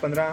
15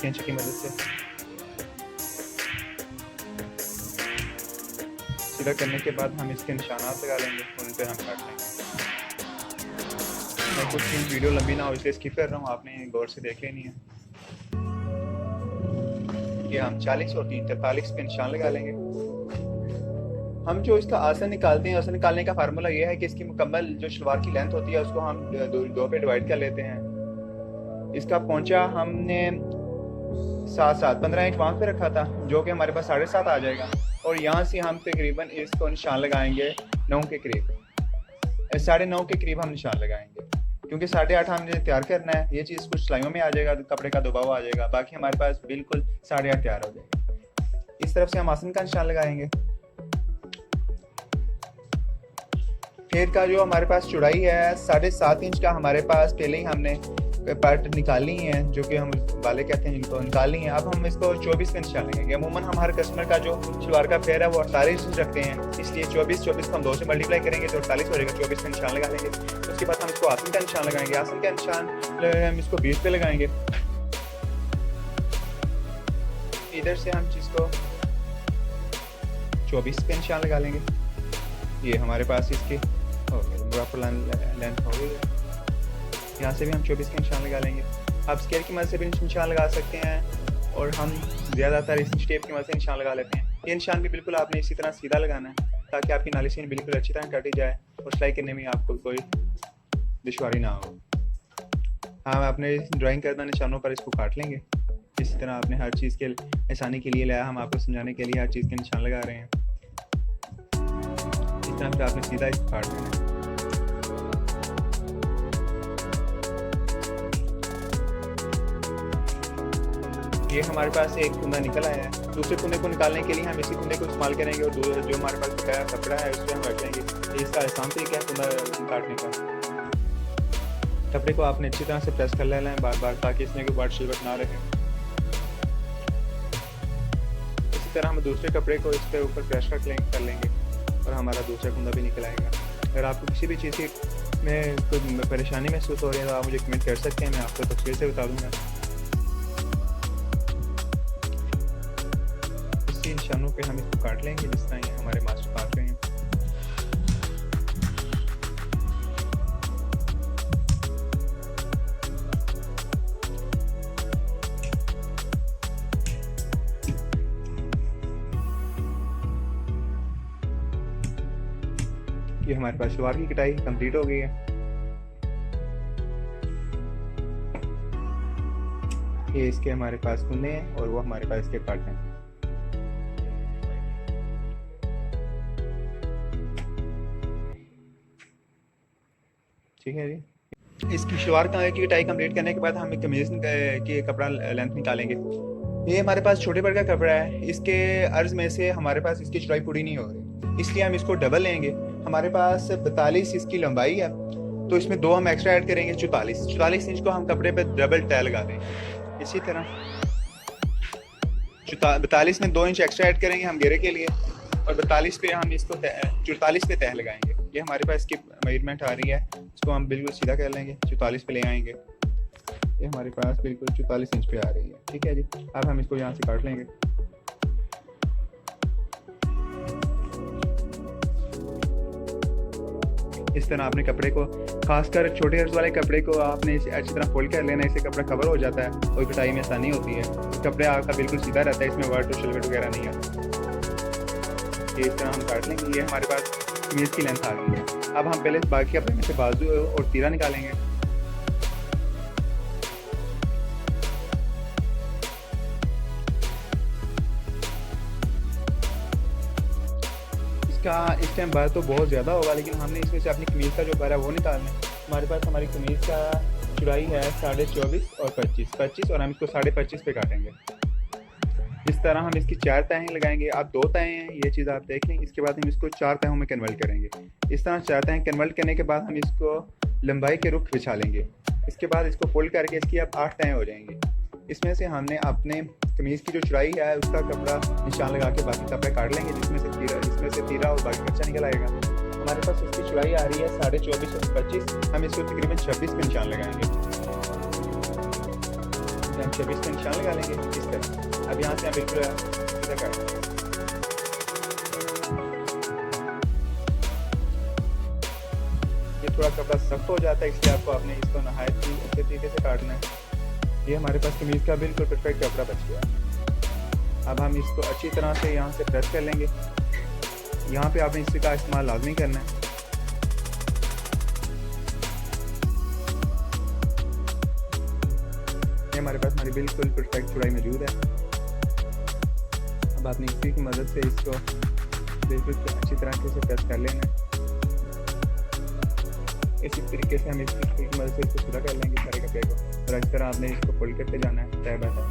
कैंची की मदद से सीधा करने के बाद हम इसके निशानात लगा लेंगे, उन पे हम काट लेंगे। मैं कुछ वीडियो लंबी ना हो इसलिए स्किप कर रहा हूँ, आपने गौर से देख लेनी है। ये हम 40 और 43 पे निशान लगा लेंगे। हम जो इसका आसन निकालते हैं, आसन निकालने का फार्मूला ये है कि इसकी मुकम्मल जो शलवार की लेंथ होती है उसको हम दो पे डिवाइड कर लेते हैं। इसका पोंचा हमने 15 इंच वहाँ पे रखा था, जो कि हमारे पास 7.5 आ जाएगा, और यहाँ से हम तकरीबन इसको निशान लगाएंगे 9 के करीब, 9.5 के करीब हम निशान लगाएंगे, क्योंकि 8.5 हमने तैयार करना है। ये चीज़ कुछ सिलाइयों में आ जाएगा, कपड़े का दबाव आ जाएगा, बाकी हमारे पास बिल्कुल 8.5 तैयार हो जाएगा। इस तरफ से हम आसन का निशान लगाएंगे। फेर का जो हमारे पास चौड़ाई है 7.5 इंच का हमारे पास पहले ही हमने पार्ट निकालनी है, जो कि हम वाले कहते हैं, जिनको निकालनी है। अब हम इसको 24 पे निशान लगाएंगे। अमूमन हमारे कस्टमर का जो शलवार का फेर है वो 48 इंच रखते हैं, इसलिए 24 को हम 2 से मल्टीप्लाई करेंगे तो 48 हो जाएगा। 24 पे निशान लगा लेंगे। उसके बाद हम इसको आसन का निशान लगाएंगे। आसन का निशान हम इसको 20 पे लगाएंगे। इधर से हम इसको 24 पे निशान लगा लेंगे। ये हमारे पास इसकी प्रॉपर लेंथ हो गई है। यहाँ से भी हम 24 के निशान लगा लेंगे। आप स्केल की मदद से भी निशान लगा सकते हैं, और हम ज़्यादातर इस टेप की मदद से निशान लगा लेते हैं। ये निशान भी बिल्कुल आपने इसी तरह सीधा लगाना है, ताकि आपकी नाली सीन बिल्कुल अच्छी तरह काटी जाए और सिलाई करने में आपको कोई दुश्वारी ना हो। हम अपने ड्राइंग करदा निशानों पर इसको काट लेंगे। इसी तरह आपने हर चीज़ के आसानी के लिए लाया, हम आपको समझाने के लिए हर चीज़ के निशान लगा रहे हैं। इस तरह से आपने सीधा इसको काट लेना है। ये हमारे पास एक कुंदा निकल आया है। दूसरे कुंदे को निकालने के लिए हम इसी कुंदे को इस्तेमाल करेंगे, और जो हमारे पास बकाया कपड़ा है उस पर हम रख लेंगे। इसका आसान तरीका है कुंदा काटने का। कपड़े को आपने अच्छी तरह से प्रेस कर लेना है बार बार, ताकि इसमें कोई बार शिलवट ना रहे। इसी तरह हम दूसरे कपड़े को इस पे ऊपर प्रेस कर लेंगे और हमारा दूसरा कुंदा भी निकल आएगा। अगर आपको किसी भी चीज़ में कोई परेशानी महसूस हो रही है तो आप मुझे कमेंट कर सकते हैं, मैं आपको तफसील से बता दूँगा। इसी निशानों पे हम इसको काट लेंगे जिस तरह ये हमारे मास्टर काट रहे हैं। ये हमारे पास शलवार की कटाई कंप्लीट हो गई है। ये इसके हमारे पास कुंदे हैं और वो हमारे पास इसके पार्ट हैं। ठीक है जी। इसकी शलवार की कटाई कंप्लीट करने के बाद हम कमीज की कपड़ा लेंथ निकालेंगे। ये हमारे पास छोटे बड़ का कपड़ा है, इसके अर्ज में से हमारे पास इसकी चौड़ाई पूरी नहीं हो रही, इसलिए हम इसको डबल लेंगे। हमारे पास 42 इसकी लंबाई है, तो इसमें 2 हम एक्स्ट्रा ऐड करेंगे। 44 इंच को हम कपड़े पे डबल टै लगा देंगे। इसी तरह 42 में 2 इंच एक्स्ट्रा ऐड करेंगे हम घेरे के लिए, और 42 पे हम इसको 44 पे तह लगाएंगे। ये हमारे पास इसकी मेजरमेंट आ रही है, इसको हम बिल्कुल सीधा कर लेंगे, 44 पे ले आएंगे। ये हमारे पास बिल्कुल 44 इंच पे आ रही है। ठीक है जी। अब हम इसको यहाँ से काट लेंगे। इस तरह आपने कपड़े को, खासकर छोटे अर्ज वाले कपड़े को आपने इसे अच्छी तरह फोल्ड कर लेना, इससे कपड़ा कवर हो जाता है और कटाई में आसानी होती है। कपड़े आपका बिल्कुल सीधा रहता है, इसमें वर्ट और शिलवट वगैरह नहीं आता। ये इस तरह हम काट लेंगे। ये हमारे पास कमीज की लेंथ आ गई है। अब हम पहले बाकी कपड़े में से बाजू और तीरा निकालेंगे। इसका इस टाइम बार तो बहुत ज़्यादा होगा, लेकिन हमने इसमें से अपनी कमीज़ का जो बार है वो निकालना है। हमारे पास हमारी कमीज़ का चौड़ाई है 24.5 और 25, और हम इसको 25.5 पे काटेंगे। इस तरह हम इसकी 4 तहें लगाएंगे। आप 2 तहें हैं, ये चीज़ आप देख लें। इसके बाद हम इसको 4 तहों में कन्वर्ट करेंगे। इस तरह 4 तहें कन्वर्ट करने के बाद हम इसको लंबाई के रुख बिछा लेंगे। इसके बाद इसको फोल्ड करके इसकी अब 8 तहें हो जाएंगी। इसमें से हमने अपने कमीज़ की जो चौड़ाई है उसका कपड़ा निशान लगा के बाकी कपड़े काट लेंगे, जिसमें से तीरा और बाकी कच्चा निकल आएगा। हमारे पास इसकी चौड़ाई आ रही है 24.5 और 25। हम इसको तकरीबन 26 पे निशान लगाएंगे। इसमें हम 24 का निशान लगा लेंगे इस तरह। अब यहाँ से हम बिल्कुल सीधा काट देंगे। ये थोड़ा कपड़ा सख्त हो जाता है, इसलिए आपको आपने इसको नहायत ही अच्छे तरीके से काटना है। ये हमारे पास कमीज़ का बिल्कुल परफेक्ट कपड़ा बच गया। अब हम इसको अच्छी तरह से यहाँ से प्रेस कर लेंगे। यहाँ पे आपने इसका इस्तेमाल लाजमी करना है। हमारे पास हमारी बिल्कुल परफेक्ट चौड़ाई मौजूद है। अब आपने इसी की मदद से इसको बिल्कुल अच्छी तरह से प्रेस कर लेना है। इसी तरीके से हम इसकी मदद से इसको सीधा कर लेंगे सारे कपड़े को, और इस तरह आपने इसको फोल्ड करते जाना है तय बाय तय।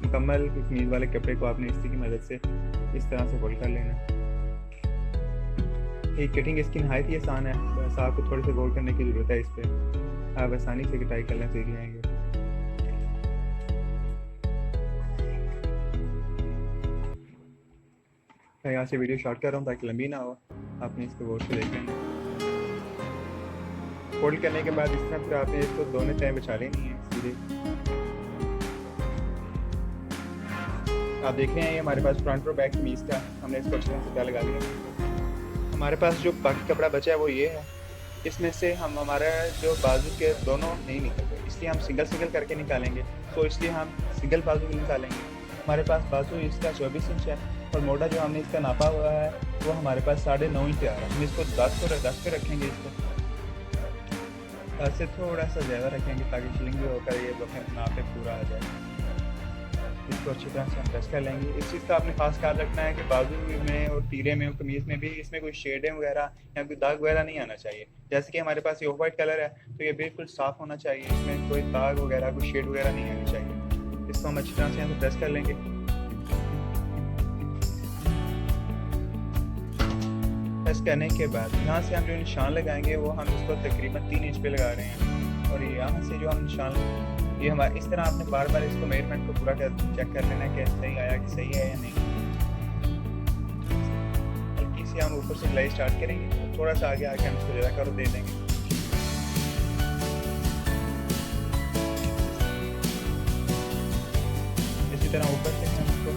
मुकम्मल कमीज वाले कपड़े को आपने इसी की मदद से इस तरह से फोल्ड कर लेना है। ये कटिंग इसकी नहायत ही आसान है, बस आपको थोड़े से गौर करने की ज़रूरत है। इस पर आप आसानी से कटाई करना सीख जाएंगे। मैं यहाँ से वीडियो शॉर्ट कर रहा हूँ ताकि लंबी ना हो, आपने इसको गौर से देख लेना। फोल्ड करने के बाद इस तरह फिर आपने इसको दोनों तय बचा लेनी है सीधे। आप देख रहे हैं ये हमारे पास फ्रंट और बैक कमीज का हमने इसको अच्छी तरह से तय लगा लिया। हमारे पास जो बाकी कपड़ा बचा है वो ये है। इसमें से हम हमारा जो बाजू के दोनों नहीं निकलते, इसलिए हम सिंगल करके निकालेंगे। तो इसलिए हम सिंगल बाजू निकालेंगे। हमारे पास बाजू इसका 24 इंच है और मोटा जो हमने इसका नापा हुआ है वो हमारे पास 9.5 इंच आ रहा है। हम इसको 10 पे रखेंगे। इसको 10 से थोड़ा सा ज़्यादा रखेंगे ताकि फिलिंग भी होकर ये अपने नाप पे पूरा आ जाए। इसको अच्छी तरह से हम प्रेस कर लेंगे। इस चीज़ का आपने खास ख्याल रखना है कि बाजू में और तीरे में और कमीज़ में भी इसमें कोई शेडें वगैरह या कोई दाग वगैरह नहीं आना चाहिए। जैसे कि हमारे पास ये ऑफ वाइट कलर है तो ये बिल्कुल साफ़ होना चाहिए, इसमें कोई दाग वगैरह कोई शेड वगैरह नहीं आनी चाहिए। इसको हम अच्छी तरह से यहाँ प्रेस कर लेंगे। प्रेस करने के बाद यहाँ से हम जो निशान लगाएंगे वो हम इसको तकरीबन 3 इंच पे लगा रहे हैं। और यहाँ से जो हम निशान ये हमारे इस तरह आपने बार बार इसको मेजरमेंट को पूरा चेक कर लेना है कि सही आया कि सही है या नहीं। हल्की से हम ऊपर से सिलाई स्टार्ट करेंगे, थोड़ा सा आगे आके हम इसको ज़्यादा करो दे देंगे। इसी तरह ऊपर से हम इसको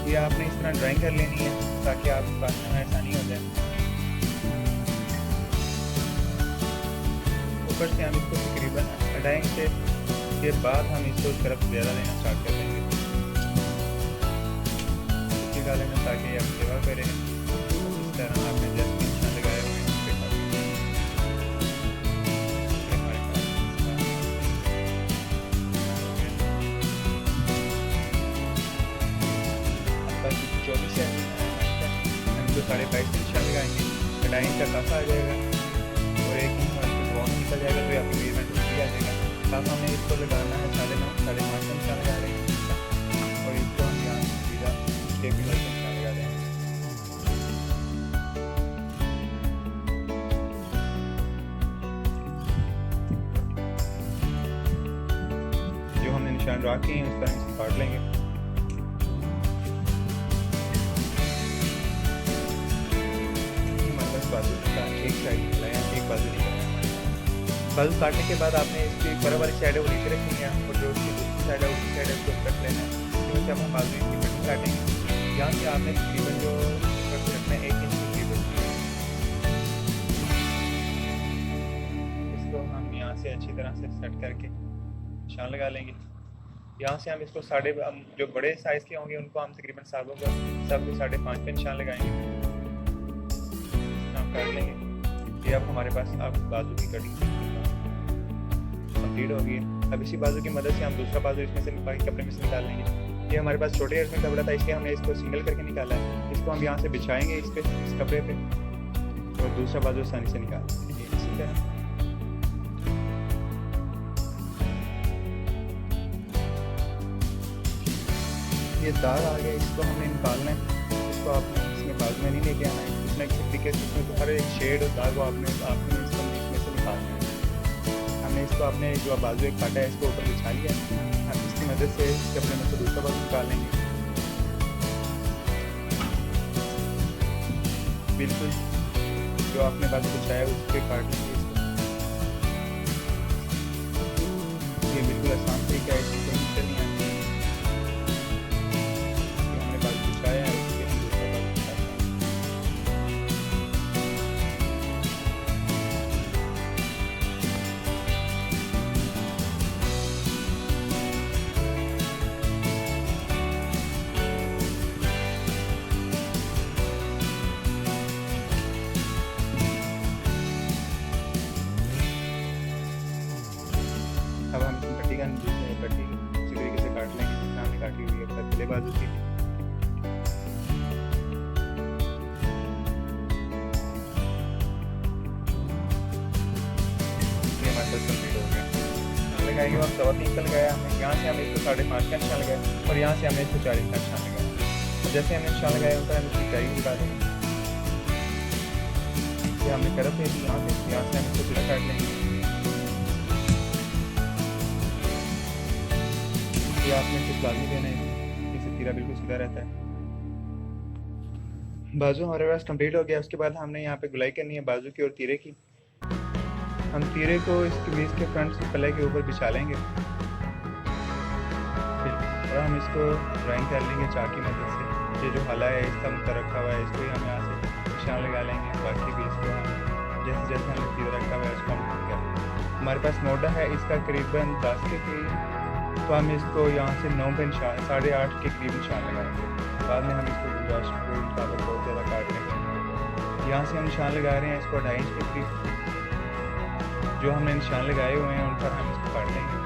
ये आपने इस तरह ड्राइंग कर लेनी है ताकि आपको काटने में आसानी हो जाए। ऊपर से हम इसको तकरीबन 2.5 से के बाद हम इसको उस तरफ ज़्यादा लेना स्टार्ट कर देंगे लेना ताकि आप सेवा करें। इस तरह आपने जैसे निशान लगाए हुए हैं 24 है, हम इसको 22.5 निशान लगाएंगे। 2.5 का काफा आ जाएगा और 1 इंच बॉन्ड निकल जाएगा तो आपकी मेजरमेंट आ जाएगा। साथ हमने इसको लगाना है 9.5 साढ़े 5 निशान लगा रहे हैं और इसको हम यहाँ सीधा टेप निशान लगा रहे हैं। जो हमने निशान ड्रा किए हैं उस तरह इसको काट लेंगे। हमारे पास बाजू का एक साइड निकला है, एक बाजू निकला है। बाजू काटने के बाद आपने इसकी ऊपर वाली साइड है वो नीचे रखनी है और जो उसकी दूसरी साइड है उसकी साइड है उसको कट लेना है। फिर जब हम बाजू की कटिंग काटेंगे यहाँ से आपने तकरीबन जो कट रखना है 1 इंच तकरीबन। इसको हम यहाँ से अच्छी तरह से सेट करके निशान लगा लेंगे। यहाँ से हम इसको जो बड़े साइज़ के होंगे उनको हम तकरीबन सब 5.5 पे निशान लगाएंगे। हम काट लेंगे। ये अब हमारे पास बाजू की कटिंग कंप्लीट होगी। अब इसी बाजू की मदद से हम दूसरा बाजू इसमें से बाकी कपड़े में से निकाल लेंगे। ये हमारे पास छोटे एज में कपड़ा था इसलिए हमने इसको सिंगल करके निकाला है। इसको हम यहाँ से बिछाएंगे इस कपड़े पे और दूसरा बाजू आसानी से निकाल लेंगे इसी तरह। ये दाग आ गया, इसको हमने निकालना है। इसको आपने इसमें बाजू में नहीं लेके आना है, इसमें किसी तरीके से इसमें हर एक शेड और दाग आपने इसमें से निकालना है। हमने इसको अपने जो बाजू एक काटा है इसको ऊपर बिछा लिया है। हम इसकी मदद से इस कपड़े में से दूसरा बाजू निकाल लेंगे। बिल्कुल जो आपने बाजू बिछाया है उस पर काट लेंगे इसको। ये हम इसमें पट्टी का पट्टी इसी तरीके से काट लेंगे जितना हमने काटी हुई है पतले बाजू की। ये हमारे पास कंप्लीट हो गया। लगाएंगे और 3.25 का लगाया हमने, यहाँ से हमने इसको 5.5 का निशान लगाया और यहाँ से हमने इसको 40 का निशान लगाया। जैसे हमने निशान लगाया ऊपर हम इसकी कई निकाल देंगे। ये हमने करप है यहाँ से हम इसको सीधा काट लेंगे। ये आपने कुछ लाजमी देना है, इससे तीरा बिल्कुल सीधा रहता है। बाजू हमारे पास कंप्लीट हो गया। उसके बाद हमने यहाँ पे गुलाई करनी है बाजू की और तीरे की। हम तीरे को इस कमीज के फ्रंट से पल्ले के ऊपर बिछा लेंगे और हम इसको ड्राइंग कर लेंगे चाक की मदद से। ये जो हला है इसका मुद्दा रखा हुआ है इसको ही हम यहाँ से निशान लगा लेंगे। बाकी भी इसको हम जैसे जैसे हमने तीरा रखा हुआ है उसको हम ठीक कर लेंगे। हमारे पास मोटा है इसका करीबन 10 के करीब, तो हम इसको यहाँ से 9 पे निशान 8.5 के करीब निशान लगाएंगे। बाद में हम इसको गुंजाइश को बहुत ज़्यादा काट लेंगे। यहाँ से हम निशान लगा रहे हैं इसको 2.5 इंच के करीब। जो हमने निशान लगाए हुए हैं उन पर हम इसको काट लेंगे।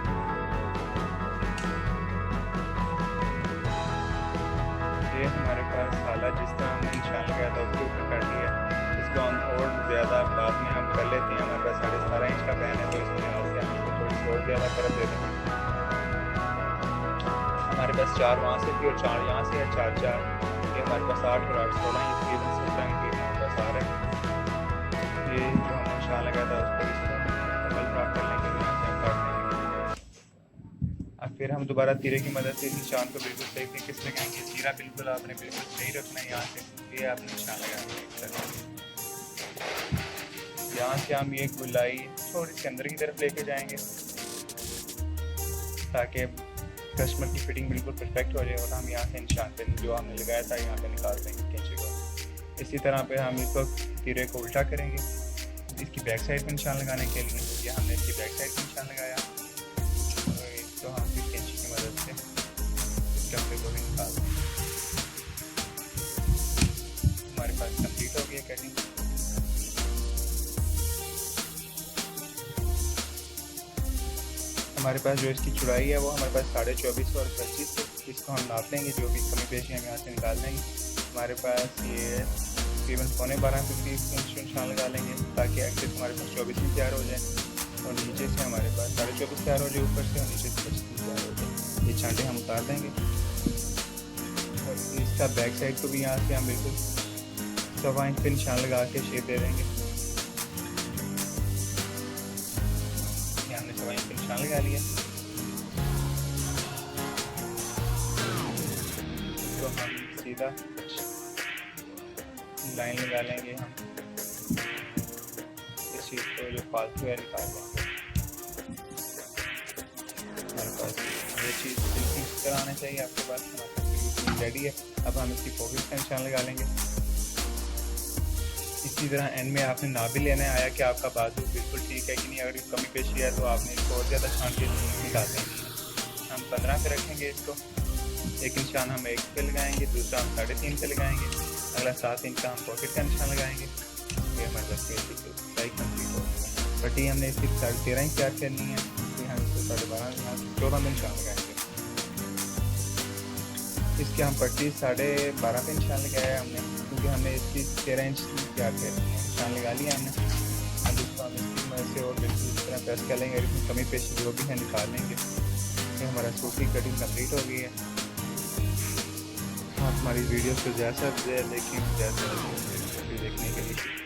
ये हमारे पास हाला जिस तरह हमने निशान लगाया था उसके ऊपर काट लिया। इसको हम और ज़्यादा बाद में हम कर लेते हैं। हमारे पास 17.5 इंच का पैन है तो इसकी वजह से हम इसको थोड़ी सी और ज़्यादा कर देते हैं। हमारे पास 4 वहाँ से थी और 4 यहाँ से है, 4 ये हमारे पास 8 और 8 16 ये तकरीबन 17 के हमारे पास आ रहा है। ये जो हमने निशान लगाया था उस पर इसको ड्रा कर लेंगे, यहाँ से हम काट लेंगे। अब फिर हम दोबारा तीरे की मदद से निशान को बिल्कुल सही तरीके से लगाएंगे। तीरा बिल्कुल आपने बिल्कुल सही रखना है यहाँ से, ये आपने निशान लगाएंगे। यहाँ से हम ये गुलाई थोड़ी सी अंदर की तरफ लेके जाएंगे ताकि कस्टमर की फिटिंग बिल्कुल परफेक्ट हो जाए और हम यहाँ से निशान पे जो हमने लगाया था यहाँ पे निकाल देंगे कैंची को। इसी तरह पे हम इसको तीरे को उल्टा करेंगे इसकी बैक साइड पे निशान लगाने के लिए। ये हमने इसकी बैक साइड पे निशान लगाया और इसको हम फिर कैंची की मदद से इस कपड़े को भी निकाल देंगे। हमारे पास कंप्लीट हो गया कटिंग। हमारे पास जो इसकी चौड़ाई है वो हमारे पास 24.5 और 25 है। इसको हम नाप लेंगे, जो भी कमी पेशी हम यहाँ से निकाल देंगे। हमारे पास ये तकरीबन 12.25 के करीब निशान लगा लेंगे ताकि एक्सेस हमारे पास 24 में तैयार हो जाए और नीचे से हमारे पास 24.5 तैयार हो जाए ऊपर से और नीचे से 25 तैयार हो जाए। ये छांटे हम उतार देंगे और इसका बैक साइड को भी यहाँ से हम बिल्कुल 1.25 इंच पे निशान लगा के शेप दे देंगे। हमने 1.25 इंच पे निशान लगा लिया। तो हम सीधा लाइन लगा लेंगे, हम इस चीज़ को जो फालतू है निकाल देंगे। हमारे पास ये चीज़ बिल्कुल इस तरह आना चाहिए आपके पास। हमारे पास बिल्कुल रेडी है। अब हम इसकी पॉकेट का निशान लगा लेंगे। इसी तरह एंड में आपने ना भी लेना है आया कि आपका बाजू बिल्कुल ठीक है कि नहीं। अगर कमी पेशी है तो आपने इसको और ज़्यादा छान के निकाल देंगे। हम 15 पे रखेंगे इसको। एक निशान हम 1 पे लगाएंगे, दूसरा हम 3.5 पे लगाएंगे, अगला 7 इंच का हम पॉकेट का निशान लगाएंगे। ये हमारे पास सिलाई कंप्लीट हो गई। पट्टी हमने इसकी 13.5 इंच तैयार करनी है, इसलिए हम इसको 12.5 14 में निशान लगाएंगे। इसके हम पट्टी 12.5 पे निशान लगाया है हमने, क्योंकि हमने इसकी 13 इंच तैयार करनी है। निशान लगा लिया हमने। अब इसको हम इसकी मदद से और बिल्कुल इस तरह प्रेस कर लेंगे। इसमें कमी पेशी जो भी है निकाल लेंगे। ये हमारा सूट की कटिंग कंप्लीट हो गई है। आप हमारी वीडियो को जैसा देखें, जैसा देखने के लिए